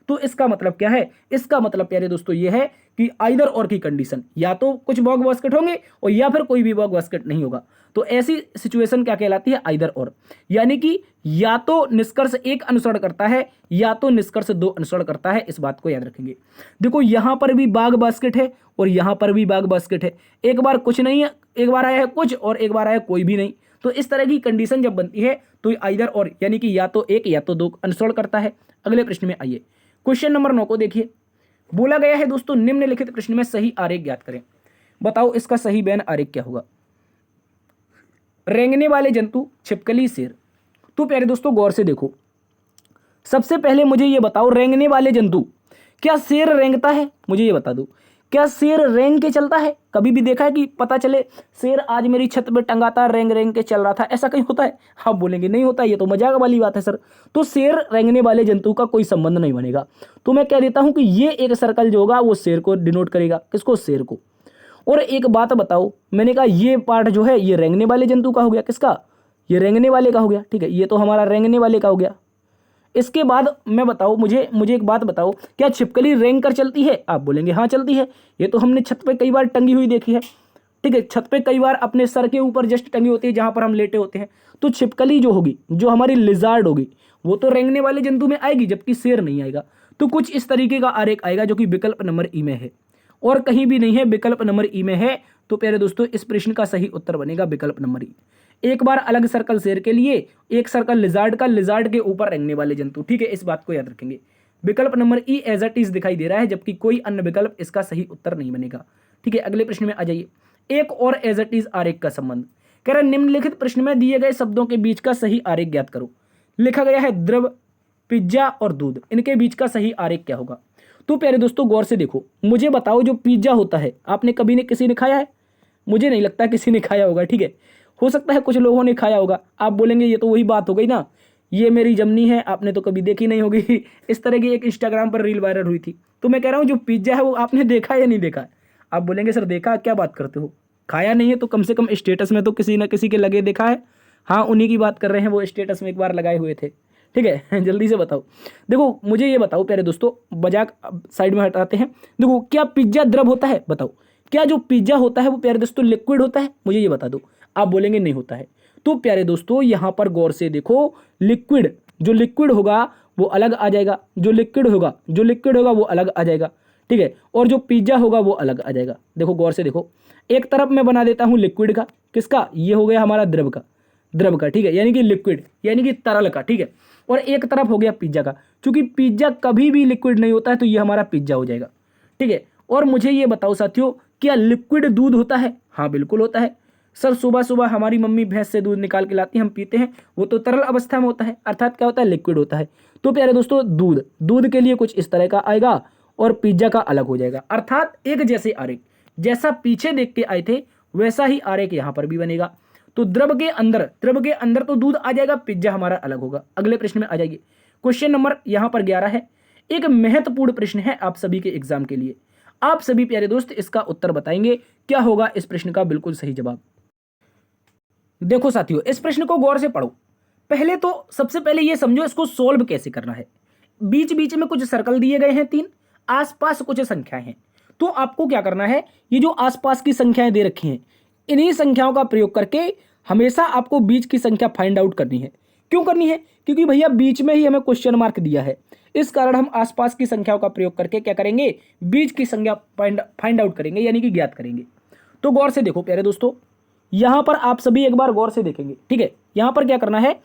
तो इसका मतलब क्या है, इसका मतलब प्यारे दोस्तों ये है कि आइदर और की कंडीशन, या तो कुछ बाघ बास्केट होंगे और या फिर कोई भी बाघ बास्केट नहीं होगा। तो ऐसी सिचुएशन क्या कहलाती है, आइदर और, यानी कि या तो निष्कर्ष 1 अनुसरण करता है या तो निष्कर्ष 2 अनुसरण करता है। इस बात को याद रखेंगे। देखो यहां पर भी बाघ बास्केट है और यहां पर भी बाघ बास्केट है, एक बार कुछ नहीं है, एक बार आया है कुछ और एक बार आया कोई भी नहीं। तो इस तरह की कंडीशन जब बनती है तो आइदर और, यानी कि या तो 1 या तो 2 अनुसरण करता है। अगले प्रश्न में आइए, क्वेश्चन नंबर 9 को देखिए। बोला गया है दोस्तों निम्नलिखित प्रश्न में सही आरेख ज्ञात करें। बताओ इसका सही बैन आरेख क्या होगा। रेंगने वाले जंतु, छिपकली, शेर। तो प्यारे दोस्तों गौर से देखो, सबसे पहले मुझे ये बताओ रेंगने वाले जंतु, क्या शेर रेंगता है, मुझे ये बता दो, क्या शेर रेंग के चलता है। कभी भी देखा है कि पता चले शेर आज मेरी छत पे टंगा था, रेंग रेंग के चल रहा था, ऐसा कहीं होता है। आप बोलेंगे नहीं होता, ये तो मजाक वाली बात है सर। तो शेर रेंगने वाले जंतु का कोई संबंध नहीं बनेगा। तो मैं कह देता हूं कि ये एक सर्कल जो होगा वो शेर को डिनोट करेगा, किसको, शेर को। और एक बात बताओ, मैंने कहा ये पार्ट जो है ये रेंगने वाले जंतु का हो गया, किसका, ये रेंगने वाले का हो गया, ठीक है, ये तो हमारा रेंगने वाले का हो गया। इसके बाद मैं बताओ, मुझे एक बात बताओ, क्या छिपकली रेंग कर चलती है। आप बोलेंगे हाँ चलती है, ये तो हमने छत पे कई बार टंगी हुई देखी है, ठीक है, छत पे कई बार अपने सर के ऊपर जस्ट टंगी होती है जहां पर हम लेटे होते हैं। तो छिपकली जो होगी, जो हमारी लिजार्ड होगी, वो तो रेंगने वाले जंतु में आएगी, जबकि शेर नहीं आएगा। तो कुछ इस तरीके का आरेख आएगा जो कि विकल्प नंबर ई में है, और कहीं भी नहीं है, विकल्प नंबर ई में है। तो प्यारे दोस्तों इस प्रश्न का सही उत्तर बनेगा विकल्प नंबर ई। एक बार अलग सर्कल शेर के लिए, एक सर्कल लिजार्ड का, लिजार्ड के ऊपर रेंगने वाले जंतु, ठीक है, इस बात को याद रखेंगे। विकल्प नंबर ई एज इट इज दिखाई दे रहा है, जबकि कोई अन्य विकल्प इसका सही उत्तर नहीं बनेगा, ठीक है। अगले प्रश्न में आ जाइए, एक और एज इट इज आरेख का संबंध। कह रहा निम्नलिखित प्रश्न में दिए गए शब्दों के बीच का सही आरेख ज्ञात करो। लिखा गया है द्रव, पिज्जा और दूध, इनके बीच का सही आरेख क्या होगा। तो प्यारे दोस्तों गौर से देखो, मुझे बताओ जो पिज्जा होता है, आपने कभी ने किसी ने खाया है, मुझे नहीं लगता किसी ने खाया होगा, ठीक है, हो सकता है कुछ लोगों ने खाया होगा। आप बोलेंगे ये तो वही बात हो गई ना, ये मेरी जमनी है, आपने तो कभी देखी नहीं होगी। इस तरह की एक इंस्टाग्राम पर रील वायरल हुई थी। तो मैं कह रहा हूँ जो पिज्जा है वो आपने देखा या नहीं देखा। आप बोलेंगे सर देखा, क्या बात करते हो, खाया नहीं है तो कम से कम स्टेटस में तो किसी न किसी के लगे देखा है। हाँ उन्हीं की बात कर रहे हैं, वो स्टेटस में एक बार लगाए हुए थे, ठीक है। जल्दी से बताओ। देखो मुझे ये बताओ प्यारे दोस्तों, मजाक साइड में हटाते हैं। देखो क्या पिज्जा द्रव होता है, बताओ क्या जो पिज्जा होता है वो प्यारे दोस्तों लिक्विड होता है, मुझे ये बता दो। आप बोलेंगे नहीं होता है। तो प्यारे दोस्तों यहां पर गौर से देखो, लिक्विड, जो लिक्विड होगा वो अलग आ जाएगा, जो लिक्विड होगा वो अलग आ जाएगा, ठीक है, और जो पिज्जा होगा वो अलग आ जाएगा। देखो गौर से देखो, एक तरफ मैं बना देता हूं लिक्विड का, किसका, ये हो गया हमारा द्रव का, ठीक है, यानी कि लिक्विड यानी कि तरल का, ठीक है, और एक तरफ हो गया पिज्जा का। चूंकि पिज्जा कभी भी लिक्विड नहीं होता है तो ये हमारा पिज्जा हो जाएगा, ठीक है। और मुझे ये बताओ साथियों, क्या लिक्विड दूध होता है। हाँ बिल्कुल होता है। सर सुबह सुबह हमारी मम्मी भैंस से दूध निकाल के लाती है, हम पीते हैं, वो तो तरल अवस्था में होता है, अर्थात क्या होता है, लिक्विड होता है। तो प्यारे दोस्तों दूध, दूध के लिए कुछ इस तरह का आएगा और पिज्जा का अलग हो जाएगा, अर्थात एक जैसे आरेख, जैसा पीछे देख के आए थे वैसा ही आरेख यहाँ पर भी बनेगा। तो द्रव के अंदर तो दूध आ जाएगा, पिज्जा हमारा अलग होगा। अगले प्रश्न में आ जाइए। क्वेश्चन नंबर यहाँ पर 11 है, एक महत्वपूर्ण प्रश्न है आप सभी के एग्जाम के लिए। आप सभी प्यारे दोस्त इसका उत्तर बताएंगे, क्या होगा इस प्रश्न का बिल्कुल सही जवाब। देखो साथियों, इस प्रश्न को गौर से पढ़ो। पहले तो सबसे पहले ये समझो इसको सोल्व कैसे करना है। बीच बीच में कुछ सर्कल दिए गए हैं 3, आसपास कुछ संख्याएं हैं। तो आपको क्या करना है, ये जो आसपास की संख्याएं दे रखी हैं, इन्हीं संख्याओं का प्रयोग करके हमेशा आपको बीच की संख्या फाइंड आउट करनी है। क्यों करनी है, क्योंकि भैया बीच में ही हमें क्वेश्चन मार्क दिया है, इस कारण हम आसपास की संख्याओं का प्रयोग करके क्या करेंगे, बीच की संख्या फाइंड आउट करेंगे, यानी कि ज्ञात करेंगे। तो गौर से देखो प्यारे दोस्तों, यहां पर आप सभी एक बार गौर से देखेंगे, ठीक है। यहां पर क्या करना है,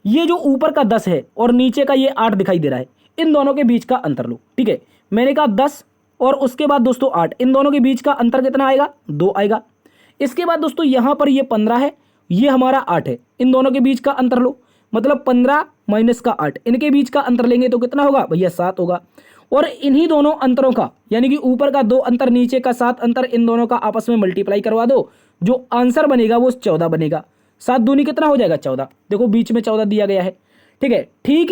ये जो ऊपर का 10 है और नीचे का ये 8 दिखाई दे रहा है, इन दोनों के बीच का अंतर लो, ठीक है। मैंने कहा 10 और उसके बाद दोस्तों 8, इन दोनों के बीच का अंतर कितना आएगा, 2 आएगा। इसके बाद दोस्तों यहां पर ये 15 है, ये हमारा 8 है, इन दोनों के बीच का अंतर लो, मतलब 15 माइनस का 8, इनके बीच का अंतर लेंगे तो कितना होगा भैया, 7 होगा। और इन्हीं दोनों अंतरों का, यानी कि ऊपर का 2 अंतर, नीचे का 7 अंतर, इन दोनों का आपस में मल्टीप्लाई करवा दो, जो आंसर बनेगा वो 14 बनेगा। 7 दूनी कितना हो जाएगा, 14। देखो बीच में 14 दिया गया है, ठीक है। ठीक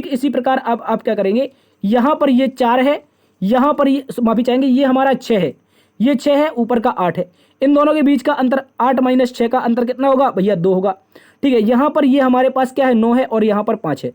इसी प्रकार अब आप क्या करेंगे, यहां पर ये 4 है, यहां पर ये माफी चाहेंगे, ये हमारा 6 है, ये 6 है, ऊपर का 8 है, इन दोनों के बीच का अंतर 8 माइनस 6 का अंतर कितना होगा भैया, 2 होगा, ठीक है। यहां पर ये हमारे पास क्या है, 9 है और यहां पर 5 है,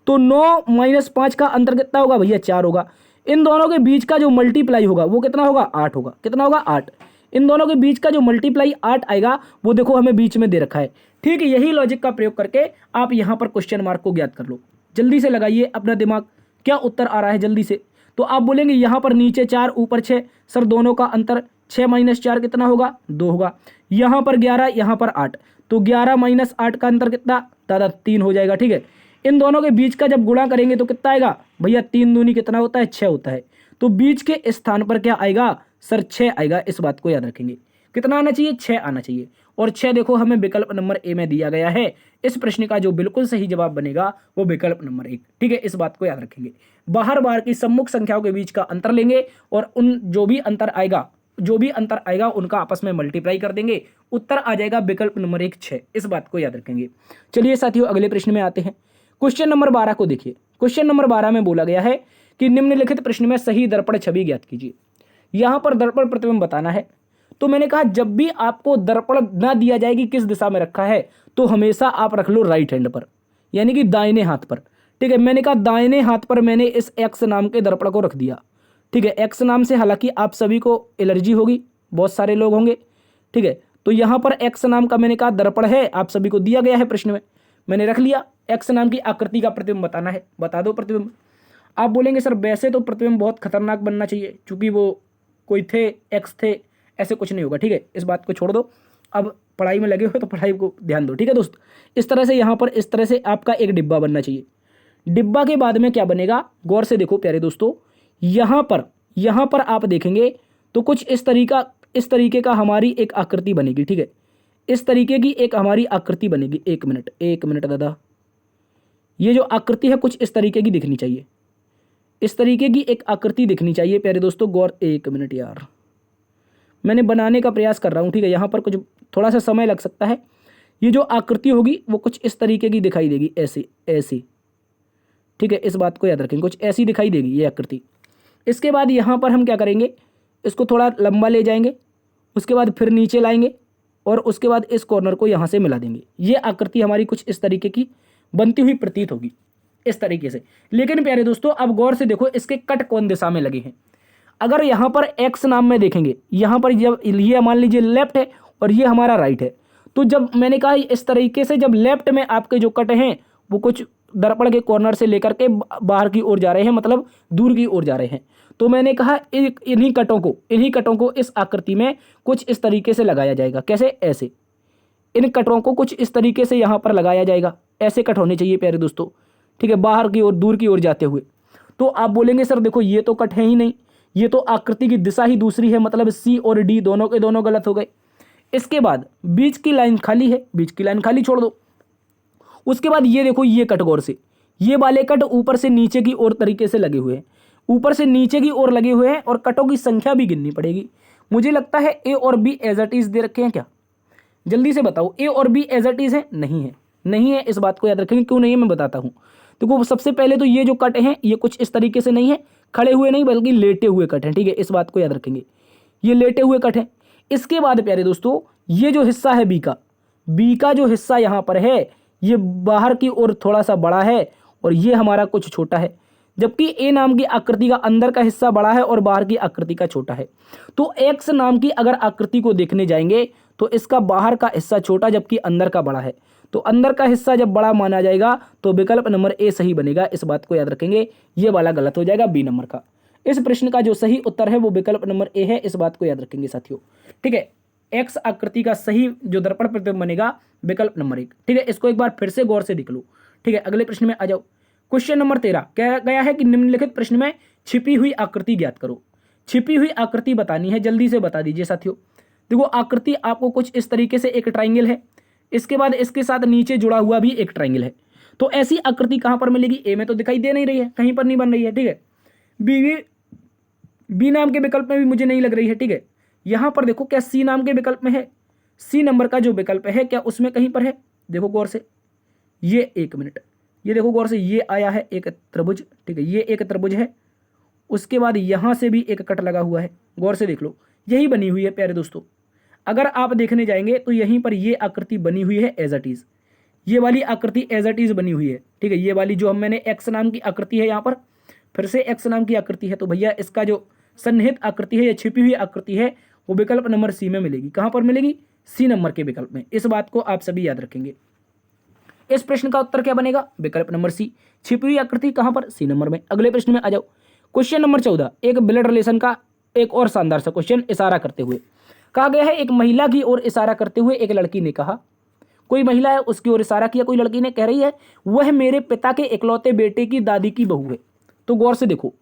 तो 9 माइनस 5 का अंतर कितना होगा भैया, 4 होगा। इन दोनों के बीच का जो मल्टीप्लाई होगा वो कितना होगा, 8 होगा। कितना होगा, 8। इन दोनों के बीच का जो मल्टीप्लाई 8 आएगा वो देखो हमें बीच में दे रखा है, ठीक है। यही लॉजिक का प्रयोग करके आप यहां पर क्वेश्चन मार्क को ज्ञात कर लो। जल्दी से लगाइए अपना दिमाग, क्या उत्तर आ रहा है जल्दी से। तो आप बोलेंगे यहां पर नीचे 4 ऊपर 6, सर दोनों का अंतर 6 माइनस 4 कितना होगा, 2 होगा। यहां पर 11, यहां पर 8, तो 11 माइनस 8 का अंतर कितना दादा, 3 हो जाएगा, ठीक है। इन दोनों के बीच का जब गुणा करेंगे तो कितना आएगा भैया, 3 दूनी कितना होता है, 6 होता है। तो बीच के स्थान पर क्या आएगा सर, 6 आएगा। इस बात को याद रखेंगे, कितना आना चाहिए, 6 आना चाहिए। और 6 देखो हमें विकल्प नंबर ए में दिया गया है। इस प्रश्न का जो बिल्कुल सही जवाब बनेगा वो विकल्प नंबर 1, ठीक है। इस बात को याद रखेंगे। बाहर बाहर की सम्मुख संख्याओं के बीच का अंतर लेंगे और उन जो भी अंतर आएगा उनका आपस में मल्टीप्लाई कर देंगे, उत्तर आ जाएगा विकल्प नंबर 1, 6। इस बात को याद रखेंगे। चलिए साथियों अगले प्रश्न में आते हैं। क्वेश्चन नंबर 12 को देखिए। क्वेश्चन नंबर 12 में बोला गया है कि निम्नलिखित प्रश्न में सही दर्पण छवि ज्ञात कीजिए। यहां पर दर्पण प्रतिबिंब बताना है। तो मैंने कहा जब भी आपको दर्पण ना दिया जाए कि किस दिशा में रखा है, तो हमेशा आप रख लो राइट हैंड पर, यानी कि दाहिने हाथ पर, ठीक है। मैंने कहा दाहिने हाथ पर मैंने इस एक्स नाम के दर्पण को रख दिया, ठीक है। एक्स नाम से हालांकि आप सभी को एलर्जी होगी, बहुत सारे लोग होंगे, ठीक है। तो यहां पर एक्स नाम का मैंने कहा दर्पण है, आप सभी को दिया गया है प्रश्न में, मैंने रख लिया। एक्स नाम की आकृति का प्रतिबिंब बताना है, बता दो प्रतिबिंब। आप बोलेंगे सर वैसे तो प्रतिबिंब बहुत खतरनाक बनना चाहिए, क्योंकि वो कोई थे, एक्स थे, ऐसे कुछ नहीं होगा, ठीक है। इस बात को छोड़ दो, अब पढ़ाई में लगे हो तो पढ़ाई को ध्यान दो, ठीक है दोस्त। इस तरह से यहाँ पर इस तरह से आपका एक डिब्बा बनना चाहिए। डिब्बा के बाद में क्या बनेगा, गौर से देखो प्यारे दोस्तों, यहाँ पर आप देखेंगे तो कुछ इस तरीके का हमारी एक आकृति बनेगी, ठीक है। इस तरीके की एक हमारी आकृति बनेगी। एक मिनट दादा, ये जो आकृति है कुछ इस तरीके की दिखनी चाहिए, इस तरीके की एक आकृति दिखनी चाहिए प्यारे दोस्तों। गौर, एक मिनट यार, मैंने बनाने का प्रयास कर रहा हूँ, ठीक है। यहाँ पर कुछ थोड़ा सा समय लग सकता है। ये जो आकृति होगी वो कुछ इस तरीके की दिखाई देगी, ऐसी, ठीक है। इस बात को याद रखेंगे, कुछ ऐसी दिखाई देगी ये आकृति। इसके बाद यहाँ पर हम क्या करेंगे, इसको थोड़ा लंबा ले जाएंगे, उसके बाद फिर नीचे लाएंगे और उसके बाद इस कॉर्नर को यहाँ से मिला देंगे। ये आकृति हमारी कुछ इस तरीके की बनती हुई प्रतीत होगी, इस तरीके से। लेकिन प्यारे दोस्तों अब गौर से देखो इसके कट कौन दिशा में लगे हैं। अगर यहाँ पर एक्स नाम में देखेंगे, यहाँ पर जब ये मान लीजिए लेफ्ट है और ये हमारा राइट है, तो जब मैंने कहा इस तरीके से जब लेफ्ट में आपके जो कट हैं वो कुछ दर्पण के कॉर्नर से लेकर के बाहर की ओर जा रहे हैं, मतलब दूर की ओर जा रहे हैं, तो मैंने कहा इन्हीं कटों को इस आकृति में कुछ इस तरीके से लगाया जाएगा। कैसे, ऐसे। इन कटों को कुछ इस तरीके से यहाँ पर लगाया जाएगा, ऐसे कट होने चाहिए प्यारे दोस्तों, ठीक है, बाहर की ओर, दूर की ओर जाते हुए। तो आप बोलेंगे सर देखो ये तो कट है ही नहीं, ये तो आकृति की दिशा ही दूसरी है, मतलब सी और डी दोनों के दोनों गलत हो गए। इसके बाद बीच की लाइन खाली है, बीच की लाइन खाली छोड़ दो। उसके बाद ये देखो, ये कट गौर से, ये वाले कट ऊपर से नीचे की ओर तरीके से लगे हुए हैं, ऊपर से नीचे की ओर लगे हुए हैं, और कटों की संख्या भी गिननी पड़ेगी। मुझे लगता है ए और बी एज इट इज दे रखे हैं क्या, जल्दी से बताओ, ए और बी एज इट इज है? नहीं है, नहीं है, इस बात को याद रखेंगे। क्यों नहीं है मैं बताता हूँ। देखो सबसे पहले तो ये जो कट हैं ये कुछ इस तरीके से नहीं है, खड़े हुए नहीं बल्कि लेटे हुए कट हैं, ठीक है, इस बात को याद रखेंगे, ये लेटे हुए कट हैं। इसके बाद प्यारे दोस्तों, ये जो हिस्सा है बी का जो हिस्सा यहाँ पर है, ये बाहर की ओर थोड़ा सा बड़ा है और ये हमारा कुछ छोटा है, जबकि ए नाम की आकृति का अंदर का हिस्सा बड़ा है और बाहर की आकृति का छोटा है। तो एक्स नाम की अगर आकृति को देखने जाएंगे तो इसका बाहर का हिस्सा छोटा जबकि अंदर का बड़ा है, तो अंदर का हिस्सा जब बड़ा माना जाएगा तो विकल्प नंबर ए सही बनेगा, इस बात को याद रखेंगे। ये वाला गलत हो जाएगा बी नंबर का। इस प्रश्न का जो सही उत्तर है वो विकल्प नंबर ए है, इस बात को याद रखेंगे साथियों, ठीक है। एक्स आकृति का सही जो दर्पण प्रतिबिंब बनेगा विकल्प नंबर 1, ठीक है। इसको एक बार फिर से गौर से देख लो, ठीक है। अगले प्रश्न में आ जाओ। क्वेश्चन नंबर 13 कह गया है कि निम्नलिखित प्रश्न में छिपी हुई आकृति ज्ञात करो। छिपी हुई आकृति बतानी है, जल्दी से बता दीजिए साथियों। देखो आकृति आपको कुछ इस तरीके से, एक ट्राइंगल है, इसके बाद इसके साथ नीचे जुड़ा हुआ भी एक ट्राइंगल है। तो ऐसी आकृति कहां पर मिलेगी? ए में तो दिखाई दे नहीं रही है, कहीं पर नहीं बन रही है, ठीक है। बी नाम के विकल्प में भी मुझे नहीं लग रही है, ठीक है। यहां पर देखो, क्या सी नाम के विकल्प में है? सी नंबर का जो विकल्प है क्या उसमें कहीं पर है? देखो गौर से, ये एक मिनट, ये देखो गौर से, ये आया है एक त्रिभुज, ठीक है, ये एक त्रिभुज है। उसके बाद यहां से भी एक कट लगा हुआ है, गौर से देख लो, यही बनी हुई है प्यारे दोस्तों। अगर आप देखने जाएंगे तो यहीं पर ये आकृति बनी हुई है एज इट इज, ये वाली आकृति एज इट इज बनी हुई है, ठीक है। ये वाली जो मैंने एक्स नाम की आकृति है, यहाँ पर फिर से एक्स नाम की आकृति है, तो भैया इसका जो सन्निहित आकृति है या छिपी हुई आकृति है वो विकल्प नंबर सी में मिलेगी। कहां पर मिलेगी? सी नंबर के विकल्प में। इस बात को आप सभी याद रखेंगे। इस प्रश्न का उत्तर क्या बनेगा? विकल्प नंबर सी। छिपी हुई आकृति कहां पर? सी नंबर में। अगले प्रश्न में आ जाओ। क्वेश्चन नंबर 14 एक ब्लड रिलेशन का एक और शानदार सा क्वेश्चन, इशारा करते हुए कहा गया है, एक महिला की ओर इशारा करते हुए एक लड़की ने कहा, कोई महिला है उसकी ओर इशारा किया, कोई लड़की ने, कह रही है वह मेरे पिता के इकलौते बेटे की दादी की बहू है। तो गौर से देखो,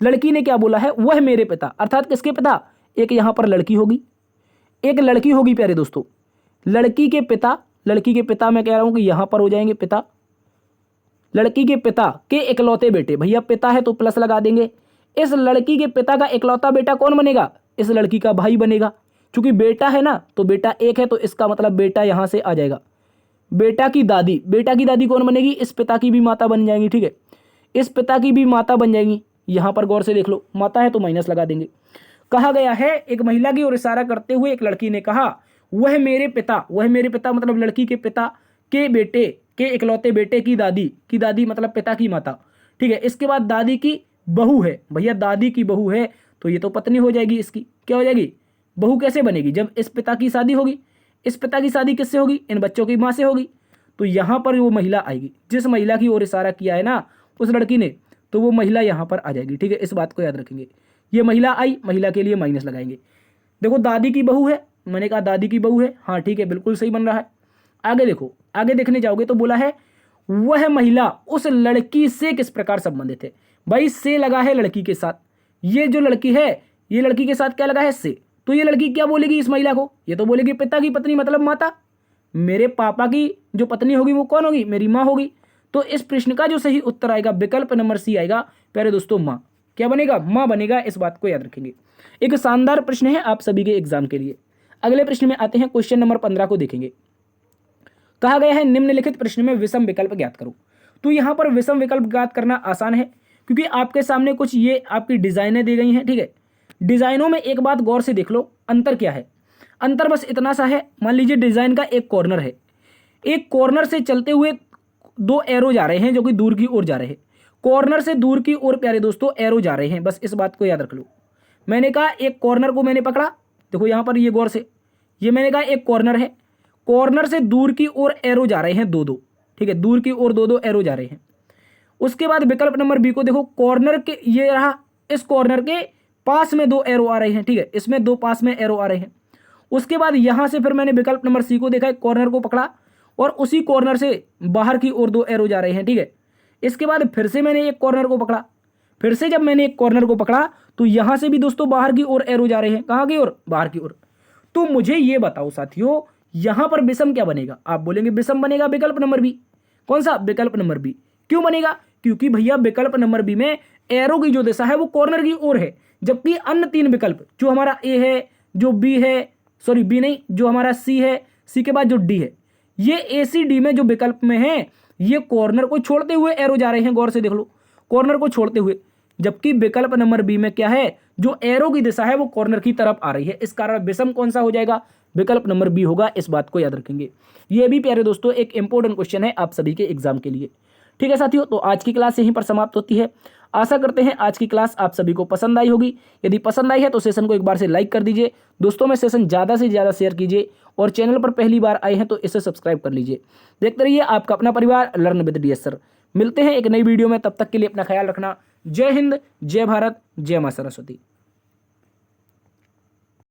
लड़की ने क्या बोला है? वह मेरे पिता, अर्थात किसके पिता? एक यहां पर लड़की होगी, एक लड़की होगी प्यारे दोस्तों, लड़की के पिता, लड़की के पिता मैं कह रहा हूं कि यहां पर हो जाएंगे पिता, लड़की के पिता के इकलौते बेटे, भैया पिता है तो प्लस लगा देंगे। इस लड़की के पिता का इकलौता बेटा कौन बनेगा? इस लड़की का भाई बनेगा, क्योंकि बेटा है ना, तो बेटा एक है तो इसका मतलब बेटा यहां से आ जाएगा। बेटा की दादी, बेटा की दादी कौन बनेगी? इस पिता की भी माता बन जाएंगी, ठीक है, इस पिता की भी माता बन जाएंगी। यहां पर गौर से देख लो, माता है तो माइनस लगा देंगे। कहा गया है एक महिला की ओर इशारा करते हुए एक लड़की ने कहा, वह मेरे पिता, वह मेरे पिता मतलब लड़की के पिता के बेटे के इकलौते बेटे की दादी मतलब पिता की माता, ठीक है। इसके बाद दादी की बहू है, भैया दादी की बहू है तो ये तो पत्नी हो जाएगी इसकी, क्या हो जाएगी? बहू कैसे बनेगी? जब इस पिता की शादी होगी, इस पिता की शादी किससे होगी? इन बच्चों की माँ से होगी। तो यहां पर वो महिला आएगी, जिस महिला की ओर इशारा किया है ना उस लड़की ने, तो वो महिला यहां पर आ जाएगी, ठीक है। इस बात को याद रखेंगे। ये महिला आई, महिला के लिए माइनस लगाएंगे। देखो दादी की बहू है, मैंने कहा दादी की बहू है, हाँ ठीक है, बिल्कुल सही बन रहा है। आगे देखो, आगे देखने जाओगे तो बोला है वह महिला उस लड़की से किस प्रकार संबंधित है। भाई से लगा है लड़की के साथ, ये जो लड़की है ये लड़की के साथ क्या लगा है? से। तो ये लड़की क्या बोलेगी इस महिला को? ये तो बोलेगी पिता की पत्नी मतलब माता। मेरे पापा की जो पत्नी होगी वो कौन होगी? मेरी माँ होगी। तो इस प्रश्न का जो सही उत्तर आएगा विकल्प नंबर सी आएगा प्यारे दोस्तों, माँ। क्या बनेगा? माँ बनेगा, इस बात को याद रखेंगे। एक शानदार प्रश्न है आप सभी के एग्जाम के लिए। अगले प्रश्न में आते हैं, क्वेश्चन नंबर 15 को देखेंगे। कहा गया है निम्नलिखित प्रश्न में विषम विकल्प ज्ञात करो। तो यहां पर विषम विकल्प ज्ञात करना आसान है, क्योंकि आपके सामने कुछ ये आपकी डिजाइनें दी गई हैं, ठीक है। डिजाइनों में एक बात गौर से देख लो, अंतर क्या है? अंतर बस इतना सा है, मान लीजिए डिजाइन का एक कॉर्नर है, एक कॉर्नर से चलते हुए दो एरो जा रहे हैं जो कि दूर की ओर जा रहे हैं, कॉर्नर से दूर की ओर प्यारे दोस्तों एरो जा रहे हैं, बस इस बात को याद रख लो। मैंने कहा एक कॉर्नर को मैंने पकड़ा, देखो यहां पर ये गौर से, ये मैंने कहा एक कॉर्नर है, कॉर्नर से दूर की ओर एरो जा रहे हैं दो दो, ठीक है, दूर की ओर दो दो एरो जा रहे हैं। उसके बाद विकल्प नंबर बी को देखो, कॉर्नर के ये रहा, इस कॉर्नर के पास में दो एरो आ रहे हैं, ठीक है, इसमें दो पास में एरो आ रहे हैं। उसके बाद यहां से फिर मैंने विकल्प नंबर सी को देखा, कॉर्नर को पकड़ा और उसी कॉर्नर से बाहर की ओर दो एरो जा रहे हैं, ठीक है। इसके बाद फिर से मैंने एक कॉर्नर को पकड़ा, फिर से जब मैंने एक कॉर्नर को पकड़ा तो यहां से भी दोस्तों बाहर की ओर एरो जा रहे हैं, कहां की ओर? बाहर की ओर। तो मुझे ये बताओ साथियों, यहां पर विषम क्या बनेगा? आप बोलेंगे विषम बनेगा विकल्प नंबर बी। कौन सा? विकल्प नंबर बी। क्यों बनेगा? क्योंकि भैया विकल्प नंबर बी में एरो की जो दिशा है वो कॉर्नर की ओर है, जबकि अन्य तीन विकल्प जो हमारा ए है, जो बी है, सॉरी बी नहीं, जो हमारा सी है, सी के बाद जो डी है, ये ए सी डी में जो विकल्प में है ये कॉर्नर को छोड़ते हुए एरो जा रहे हैं। गौर से देख लो, कॉर्नर को छोड़ते हुए, जबकि विकल्प नंबर बी में क्या है, जो एरो की दिशा है वो कॉर्नर की तरफ आ रही है। इस कारण विषम कौन सा हो जाएगा? विकल्प नंबर बी होगा। इस बात को याद रखेंगे। ये भी प्यारे दोस्तों एक इंपॉर्टेंट क्वेश्चन है आप सभी के एग्जाम के लिए। ठीक है साथियों, तो आज की क्लास यहीं पर समाप्त होती है। आशा करते हैं आज की क्लास आप सभी को पसंद आई होगी। यदि पसंद आई है तो सेशन को एक बार से लाइक कर दीजिए, दोस्तों में सेशन ज़्यादा से ज़्यादा शेयर कीजिए, और चैनल पर पहली बार आए हैं तो इसे सब्सक्राइब कर लीजिए। देखते रहिए आपका अपना परिवार लर्न विद डीएस सर। मिलते हैं एक नई वीडियो में, तब तक के लिए अपना ख्याल रखना। जय हिंद, जय भारत, जय मां सरस्वती।